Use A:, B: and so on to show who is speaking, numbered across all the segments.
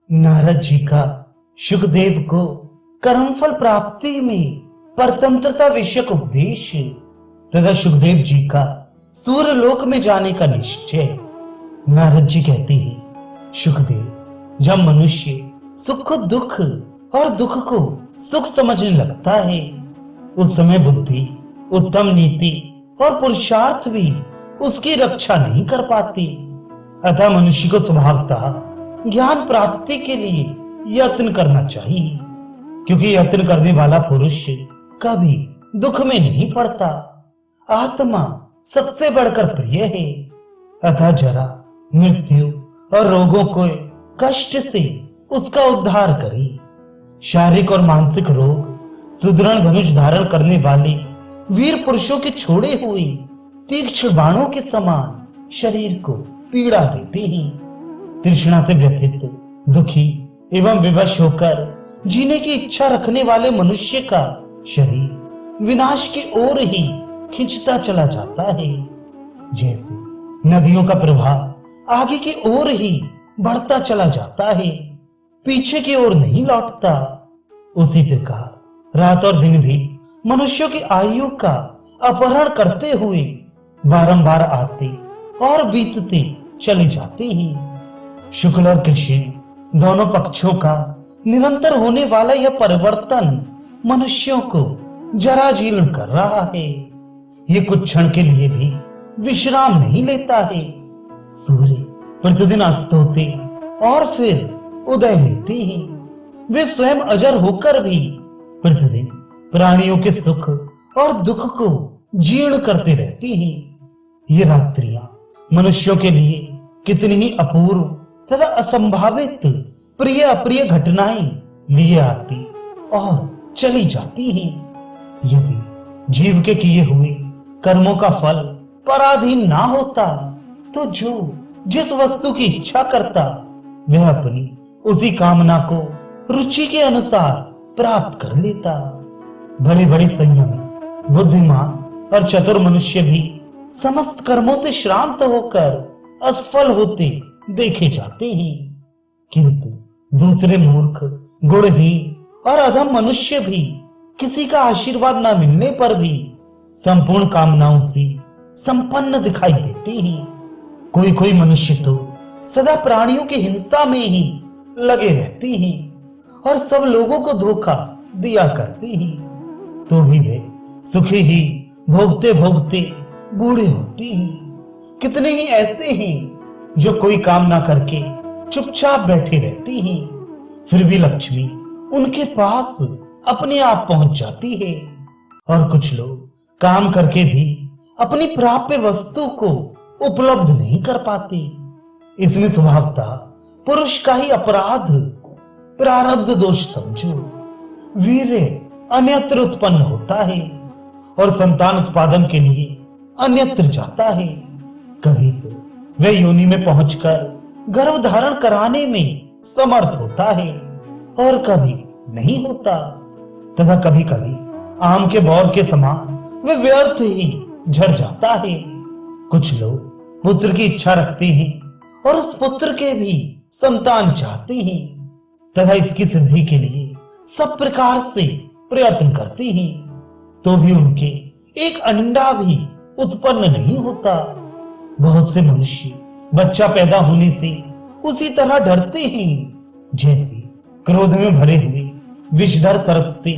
A: नारद जी का सुखदेव को कर्मफल प्राप्ति में परतंत्रता विषयक उपदेश तथा सुखदेव जी का सूर्यलोक में जाने का निश्चय। नारद जी कहते हैं, सुखदेव, जब मनुष्य सुख को दुख और दुख को सुख समझने लगता है, उस समय बुद्धि, उत्तम नीति और पुरुषार्थ भी उसकी रक्षा नहीं कर पाती। अतः मनुष्य को स्वभावतः ज्ञान प्राप्ति के लिए यत्न करना चाहिए, क्योंकि यत्न करने वाला पुरुष कभी दुख में नहीं पड़ता। आत्मा सबसे बढ़कर प्रिय है। अतः जरा, मृत्यु और रोगों को कष्ट से उसका उद्धार करे। शारीरिक और मानसिक रोग सुदृढ़ धनुष धारण करने वाले वीर पुरुषों के छोड़े हुए तीक्ष्ण बाणों के समान शरीर को पीड़ा देते हैं। तृष्णा से व्यथित, दुखी एवं विवश होकर जीने की इच्छा रखने वाले मनुष्य का शरीर विनाश की ओर ही खिंचता चला जाता है। जैसे नदियों का प्रवाह आगे की ओर ही बढ़ता चला जाता है, पीछे की ओर नहीं लौटता, उसी प्रकार रात और दिन भी मनुष्यों की आयु का अपहरण करते हुए बारंबार आते और बीतते चले जाते हैं। शुक्ल और कृष्ण दोनों पक्षों का निरंतर होने वाला यह परिवर्तन मनुष्यों को जरा जीर्ण कर रहा है। ये कुछ क्षण के लिए भी विश्राम नहीं लेता है। सूर्य प्रतिदिन अस्त होते और फिर उदय लेते हैं। वे स्वयं अजर होकर भी प्रतिदिन प्राणियों के सुख और दुख को जीर्ण करते रहते हैं। ये रात्रियां मनुष्यों के लिए कितनी ही अपूर्व तथा असंभावित प्रिय अप्रिय घटनाएं लिए आती और चली जाती हैं। यदि जीव के किए हुए कर्मों का फल पराधीन ना होता, तो जो जिस वस्तु की इच्छा करता वह अपनी उसी कामना को रुचि के अनुसार प्राप्त कर लेता। बड़े बड़े संयमी, बुद्धिमान और चतुर मनुष्य भी समस्त कर्मों से श्रांत होकर असफल होते देखे जाते हैं, किंतु दूसरे मूर्ख, गुणहीन और अधम मनुष्य भी किसी का आशीर्वाद न मिलने पर भी संपूर्ण कामनाओं से संपन्न दिखाई देते हैं। कोई कोई मनुष्य तो सदा प्राणियों की हिंसा में ही लगे रहते हैं और सब लोगों को धोखा दिया करते हैं, तो भी वे सुखी ही भोगते भोगते बूढ़े होते हैं। कितने ही ऐसे हैं जो कोई काम ना करके चुपचाप बैठे रहते हैं, फिर भी लक्ष्मी उनके पास अपने आप पहुंच जाती है। और कुछ लोग काम करके भी अपनी प्राप्य वस्तु को उपलब्ध नहीं कर पाते। इसमें स्वभावतः पुरुष का ही अपराध, प्रारब्ध दोष समझो। वीर्य अन्यत्र उत्पन्न होता है और संतान उत्पादन के लिए अन्यत्र जाता है। कभी तो वह योनि में पहुंचकर गर्भ धारण कराने में समर्थ होता है और कभी नहीं होता, तथा कभी कभी आम के बौर के समान वह व्यर्थ ही झड़ जाता है। कुछ लोग पुत्र की इच्छा रखते हैं और उस पुत्र के भी संतान चाहते हैं, तथा इसकी सिद्धि के लिए सब प्रकार से प्रयत्न करते हैं, तो भी उनके एक अंडा भी उत्पन्न नहीं होता। बहुत से मनुष्य बच्चा पैदा होने से उसी तरह डरते हैं जैसे क्रोध में भरे हुए विषधर सर्प से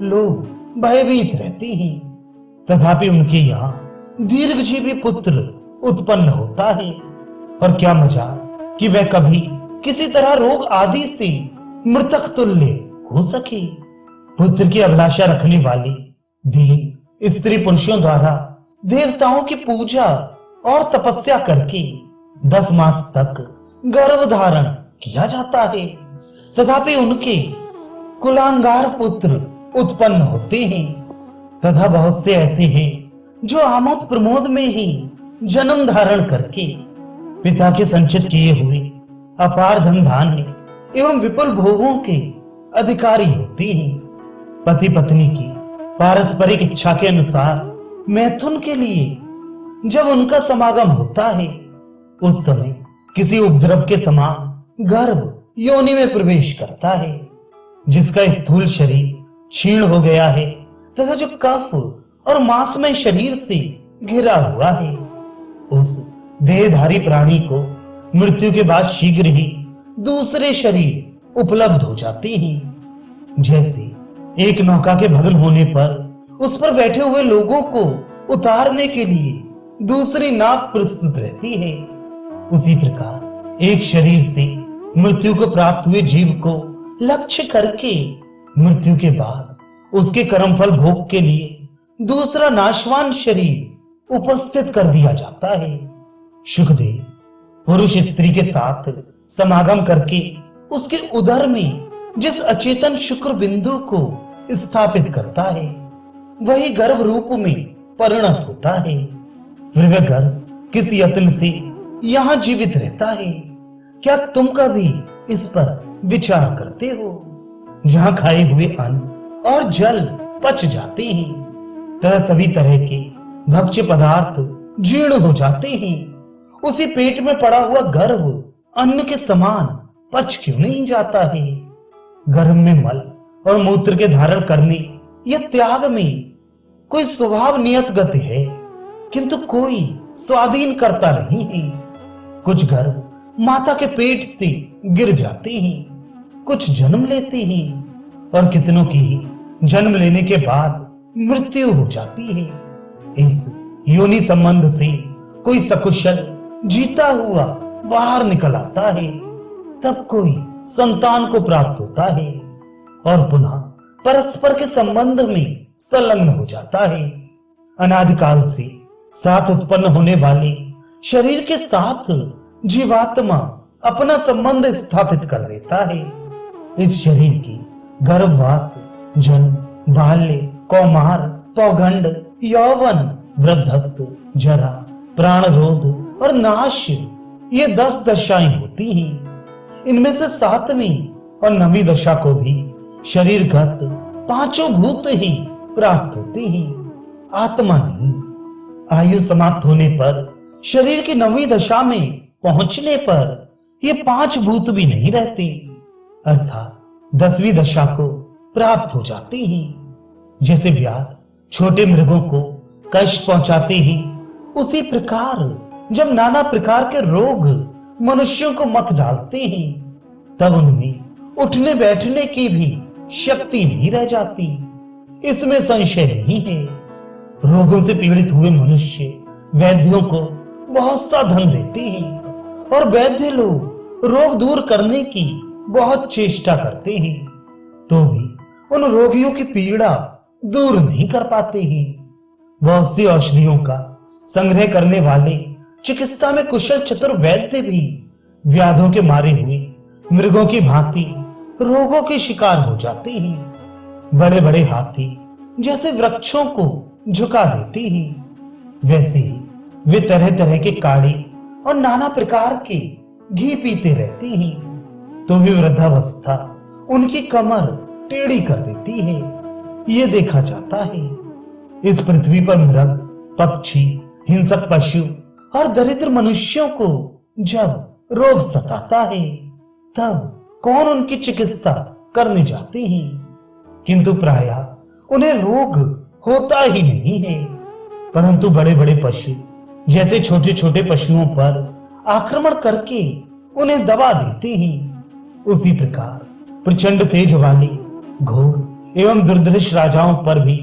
A: लोग भयभीत रहते हैं। तथापि उनके यहाँ दीर्घजीवी पुत्र उत्पन्न होता है, और क्या मजा कि वह कभी किसी तरह रोग आदि से मृतक तुल्य हो सके। पुत्र की अभिलाषा रखने वाले दीन स्त्री पुरुषों द्वारा देवताओं की पूजा और तपस्या करके 10 मास तक गर्भ धारण किया जाता है, तथापि उनके कुलांगार पुत्र उत्पन्न होते हैं। तथा बहुत से ऐसे हैं जो आमोद प्रमोद में ही जन्म धारण करके पिता के संचित किए हुए अपार धन धान्य एवं विपुल भोगों के अधिकारी होते हैं। पति पत्नी की पारस्परिक इच्छा के अनुसार मैथुन के लिए जब उनका समागम होता है, उस समय किसी उपद्रव के समान गर्भ योनि में प्रवेश करता है, जिसका स्थूल शरीर क्षीण हो गया है तथा जो कफ और मांसमय शरीर से घिरा हुआ है। उस देहधारी प्राणी को मृत्यु के बाद शीघ्र ही दूसरे शरीर उपलब्ध हो जाते हैं। जैसे एक नौका के भग्न होने पर उस पर बैठे हुए लोगों को उतारने के लिए दूसरी नाव प्रस्तुत रहती है, उसी प्रकार एक शरीर से मृत्यु को प्राप्त हुए जीव को लक्ष्य करके मृत्यु के बाद उसके कर्मफल भोग के लिए दूसरा नाशवान शरीर उपस्थित कर दिया जाता है। सुखदेव पुरुष स्त्री के साथ समागम करके उसके उदर में जिस अचेतन शुक्र बिंदु को स्थापित करता है वही गर्भ रूप में परिणत होता है। फिर वह गर्भ किस यत्न से यहाँ जीवित रहता है, क्या तुम कभी इस पर विचार करते हो? जहाँ खाए हुए अन्न और जल पच जाते हैं तथा सभी तरह के भक्ष्य पदार्थ जीर्ण हो जाते हैं, उसी पेट में पड़ा हुआ गर्भ अन्न के समान पच क्यों नहीं जाता है? गर्भ में मल और मूत्र के धारण करने या त्याग में कोई स्वभाव नियत गति है, किंतु कोई स्वाधीन करता नहीं है। कुछ गर्भ माता के पेट से गिर जाते हैं, कुछ जन्म लेते हैं और कितनों की ही जन्म लेने के बाद मृत्यु हो जाती है। इस योनि संबंध से कोई सकुशल जीता हुआ बाहर निकल आता है, तब कोई संतान को प्राप्त होता है और पुनः परस्पर के संबंध में संलग्न हो जाता है। अनादिकाल से साथ उत्पन्न होने वाले शरीर के साथ जीवात्मा अपना संबंध स्थापित कर लेता है। इस शरीर की गर्भवास, जन्म, बाल्य, कौमार, पौगंड, यौवन, वृद्धत्व, जरा, प्राणरोध और नाश, ये 10 दशाएं होती हैं। इनमें से 7वीं और 9वीं दशा को भी शरीरगत 5 भूत ही प्राप्त होते हैं, आत्मा नहीं। आयु समाप्त होने पर शरीर की 9वीं दशा में पहुंचने पर ये 5 भूत भी नहीं रहते, अर्थात 10वीं दशा को प्राप्त हो जाते हैं। जैसे व्याध छोटे मृगों को कष्ट पहुंचाते हैं, उसी प्रकार जब नाना प्रकार के रोग मनुष्यों को मत डालते हैं, तब उनमें उठने बैठने की भी शक्ति नहीं रह जाती, इसमें संशय नहीं है। रोगों से पीड़ित हुए मनुष्य वैद्यों को बहुत सा धन देते हैं और वैद्य लोग रोग दूर करने की बहुत चेष्टा करते हैं, तो भी उन रोगियों की पीड़ा दूर नहीं कर पाते हैं। बहुत सी औषधियों का संग्रह करने वाले चिकित्सा में कुशल चतुर वैद्य भी व्याधों के मारे हुए मृगों की भांति रोगों के शिकार हो जाते हैं। बड़े बड़े हाथी जैसे वृक्षों को झुका देते हैं, वैसे ही वे तरह तरह के काढ़े और नाना प्रकार के घी पीते रहते हैं, तो भी वृद्धावस्था उनकी कमर टेढ़ी कर देती है। ये देखा जाता है इस पृथ्वी पर मृग, पक्षी, हिंसक पशु और दरिद्र मनुष्यों को जब रोग सताता है तब कौन उनकी चिकित्सा करने जाते हैं, किंतु प्रायः उन्हें रोग होता ही नहीं है, परंतु बड़े बड़े पशु जैसे छोटे छोटे पशुओं पर आक्रमण करके उन्हें दबा देते हैं। उसी प्रकार प्रचंड तेज वाले घोर एवं दुर्धर्ष राजाओं पर भी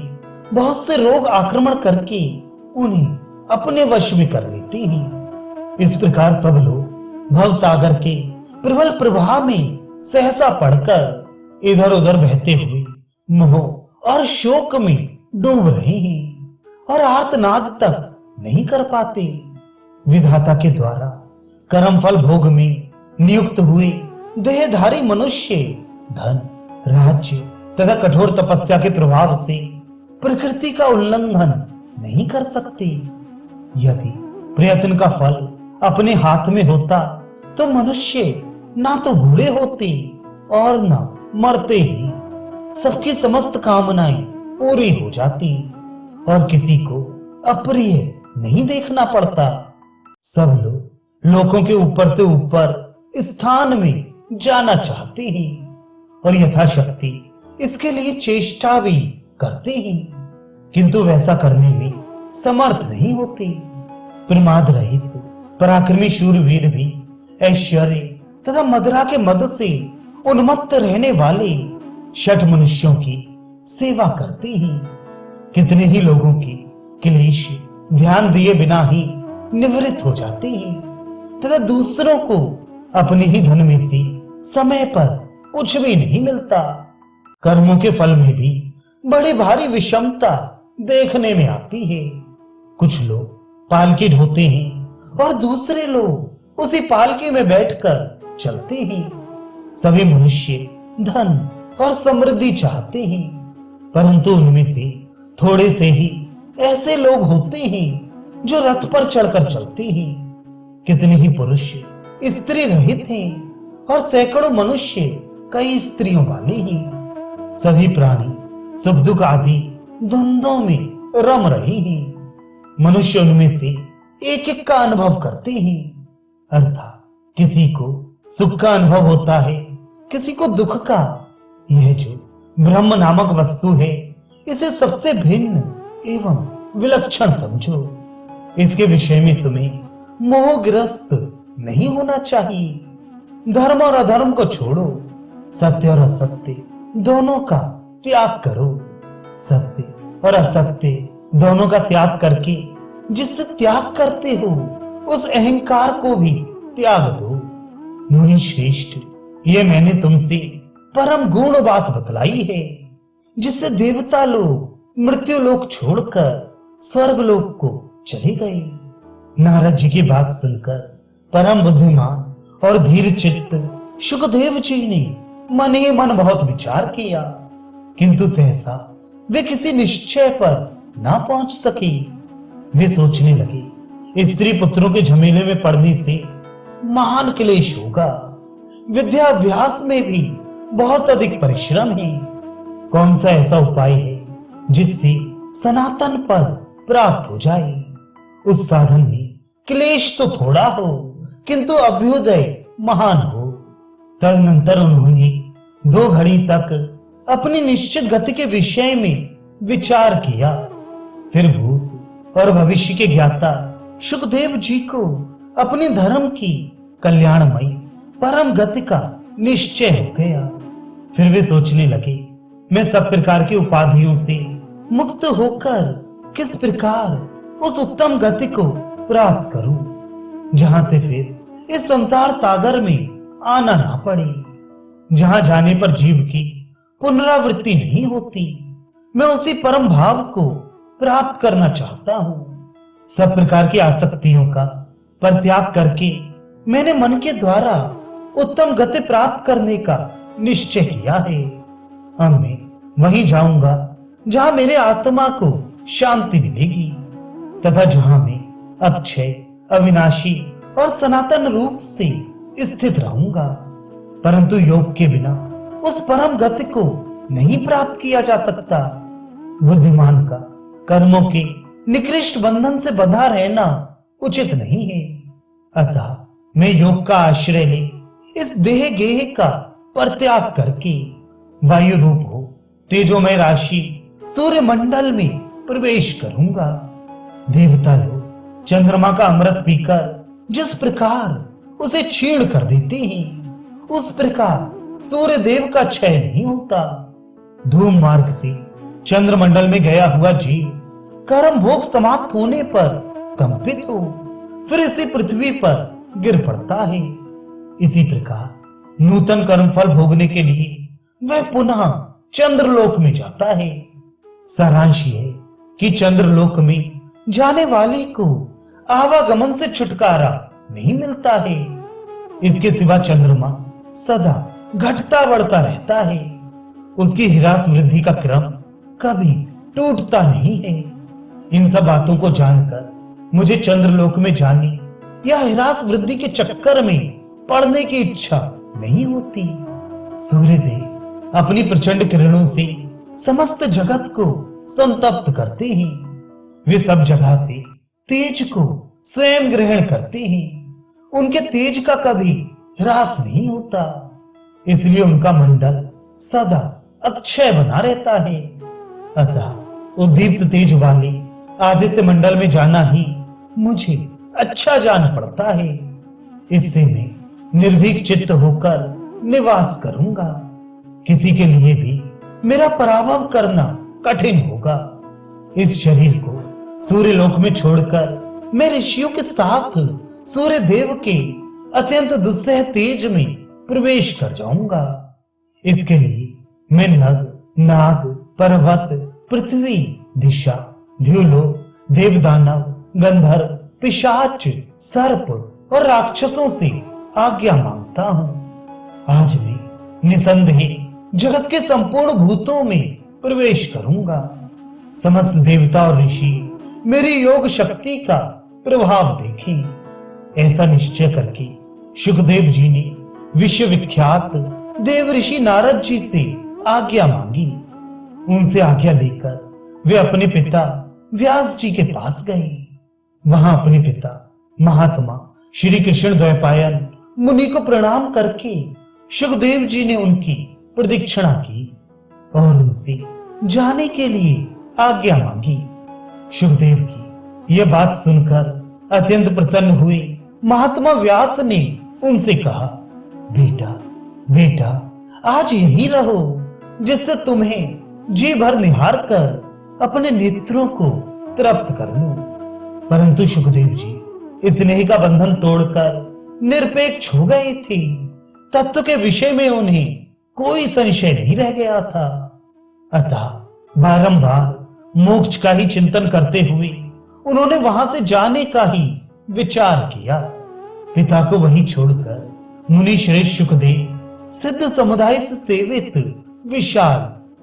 A: बहुत से रोग आक्रमण करके उन्हें अपने वश में कर लेते हैं। इस प्रकार सब लोग भव सागर के प्रबल प्रवाह में सहसा पड़कर इधर उधर बहते हुए मोह और शोक में डूब रहे हैं और आर्तनाद तक नहीं कर पाते। विधाता के द्वारा कर्म फल भोग में नियुक्त हुए देहधारी मनुष्य धन, राज्य तथा कठोर तपस्या के प्रभाव से प्रकृति का उल्लंघन नहीं कर सकते। यदि प्रयत्न का फल अपने हाथ में होता तो मनुष्य ना तो बूढ़े होते और ना मरते ही, सबकी समस्त कामनाएं पूरी हो जाती और किसी को अप्रिय नहीं देखना पड़ता। सब लोग लोगों के ऊपर से ऊपर स्थान में जाना चाहते हैं और यथाशक्ति इसके लिए चेष्टा भी करते हैं, किंतु वैसा करने में समर्थ नहीं होते। प्रमाद रहित पराक्रमी शूरवीर भी ऐश्वर्य तथा मदिरा के मद से उन्मत्त रहने वाले शठ मनुष्यों की सेवा करते हैं। कितने ही लोगों के क्लेश ध्यान दिए बिना ही निवृत्त हो जाते हैं तथा दूसरों को अपने ही धन में से समय पर कुछ भी नहीं मिलता। कर्मों के फल में भी बड़ी भारी विषमता देखने में आती है। कुछ लोग पालकी ढोते हैं और दूसरे लोग उसी पालकी में बैठकर चलते हैं। सभी मनुष्य धन और समृद्धि चाहते हैं, परंतु उनमें से थोड़े से ही ऐसे लोग होते हैं जो रथ पर चढ़कर चलते हैं। कितने ही पुरुष स्त्री रहित हैं और सैकड़ों मनुष्य कई स्त्रियों वाले हैं। सभी प्राणी सुख दुख आदि द्वंद्वों में रम रहे हैं। मनुष्य उनमें से एक एक का अनुभव करते हैं, अर्थात किसी को सुख का अनुभव होता है, किसी को दुख का। यह जो ब्रह्म नामक वस्तु है, इसे सबसे भिन्न एवं विलक्षण समझो। इसके विषय में तुम्हें मोहग्रस्त नहीं होना चाहिए। धर्म और अधर्म को छोड़ो, सत्य और असत्य दोनों का त्याग करो। सत्य और असत्य दोनों का त्याग करके जिससे त्याग करते हो, उस अहंकार को भी त्याग दो। मुनि श्रेष्ठ, ये मैंने तुमसे परम गुण बात बतलाई है, जिससे देवता लोग मृत्यु लोक छोड़कर स्वर्ग लोक को चले गए। नारद जी की बात सुनकर परम बुद्धिमान और धीर चित्त शुकदेव जी ने मन ही मन बहुत विचार किया, किंतु सहसा वे किसी निश्चय पर ना पहुंच सके। वे सोचने लगे, स्त्री पुत्रों के झमेले में पड़ने से महान क्लेश होगा। विद्या अभ्यास में भी बहुत अधिक परिश्रम है। कौन सा ऐसा उपाय है जिससे सनातन पद प्राप्त हो जाए? उस साधन में क्लेश तो थोड़ा हो, किंतु अभ्युदय महान हो। तदनंतर उन्होंने 2 घड़ी तक अपनी निश्चित गति के विषय में विचार किया। फिर भूत और भविष्य के ज्ञाता शुकदेव जी को अपने धर्म की कल्याणमयी परम गति का निश्चय हो गया। फिर वे सोचने लगे, मैं सब प्रकार की उपाधियों से मुक्त होकर किस प्रकार उस उत्तम गति को प्राप्त करूं, जहां से फिर इस संसार सागर में आना ना पड़े, जहां जाने पर जीव की पुनरावृत्ति नहीं होती। मैं उसी परम भाव को प्राप्त करना चाहता हूं। सब प्रकार की आसक्तियों का परित्याग करके मैंने मन के द्वारा उत्तम गति प्राप्त करने का निश्चय किया है। अब मैं वहीं जाऊंगा जहां मेरे आत्मा को शांति मिलेगी तथा जहां मैं अक्षय, अविनाशी और सनातन रूप से स्थित रहूंगा। परंतु योग के बिना उस परम गति को नहीं प्राप्त किया जा सकता। बुद्धिमान का कर्मों के निकृष्ट बंधन से बंधा रहना उचित नहीं है। अतः मैं योग का आश्रय ले इस देह गेह का परित्याग करके वायु रूप हो तेजोमय राशि सूर्य मंडल में प्रवेश करूंगा। देवता लोग चंद्रमा का अमृत पीकर जिस प्रकार उसे छीण कर देते हैं, उस प्रकार सूर्य देव का क्षय नहीं होता। धूम मार्ग से चंद्रमंडल में गया हुआ जीव कर्म भोग समाप्त होने पर कंपित हो फिर इसी पृथ्वी पर गिर पड़ता है। इसी प्रकार नूतन कर्म फल भोगने के लिए वह पुनः चंद्रलोक में जाता है। सारांश है कि चंद्रलोक में जाने वाले को आवागमन से छुटकारा नहीं मिलता है। इसके सिवा चंद्रमा सदा घटता बढ़ता रहता है। उसकी ह्रास वृद्धि का क्रम कभी टूटता नहीं है। इन सब बातों को जानकर मुझे चंद्रलोक में जाने या ह्रास वृद्धि के चक्कर में पड़ने की इच्छा नहीं होती। सूर्यदेव अपनी प्रचंड किरणों से समस्त जगत को संतप्त करते हैं। वे सब जगह से तेज को स्वयं ग्रहण करते हैं। उनके तेज का कभी ह्रास नहीं होता। इसलिए उनका मंडल सदा अक्षय बना रहता है। अतः उद्दीप्त तेज वाले आदित्य मंडल में जाना ही मुझे अच्छा जान पड़ता है। इससे मैं निर्भीक चित्त होकर निवास करूंगा। किसी के लिए भी मेरा पराभव करना कठिन होगा। इस शरीर को सूर्य लोक में छोड़कर मैं ऋषियों के साथ सूर्य देव के अत्यंत दुस्सह तेज में प्रवेश कर जाऊंगा। इसके लिए मैं नग, नाग, पर्वत, पृथ्वी, दिशा, द्युलोक, देवदानव, गंधर्व, पिशाच, सर्प और राक्षसों से आज्ञा मांगता हूं। आज मैं निसंदेह जगत के संपूर्ण भूतों में प्रवेश करूंगा। समस्त देवता और ऋषि मेरी योग शक्ति का प्रभाव देखें। ऐसा निश्चय करके शुकदेव जी ने विश्वविख्यात देव ऋषि नारद जी से आज्ञा मांगी। उनसे आज्ञा लेकर वे अपने पिता व्यास जी के पास गए। वहां अपने पिता महात्मा श्री कृष्ण द्वैपायन मुनि को प्रणाम करके शुकदेव जी ने उनकी प्रदक्षिणा की और उनसे जाने के लिए आज्ञा मांगी। शुकदेव की यह बात सुनकर अत्यंत प्रसन्न हुए महात्मा व्यास ने उनसे कहा, बेटा बेटा आज यहीं रहो, जिससे तुम्हें जी भर निहार कर अपने नेत्रों को तृप्त कर लूं। परंतु शुकदेव जी इस स्नेह का बंधन तोड़कर निरपेक्ष हो गए थे। तत्व के विषय में उन्हें कोई संशय नहीं रह गया था। अतः बारंबार मोक्ष का ही चिंतन करते हुए उन्होंने वहां से जाने का ही विचार किया। पिता को वहीं छोड़कर मुनि श्रेष्ठ शुकदेव सिद्ध समुदाय से सेवित विशाल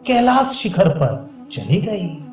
A: कैलाश शिखर पर चले गए।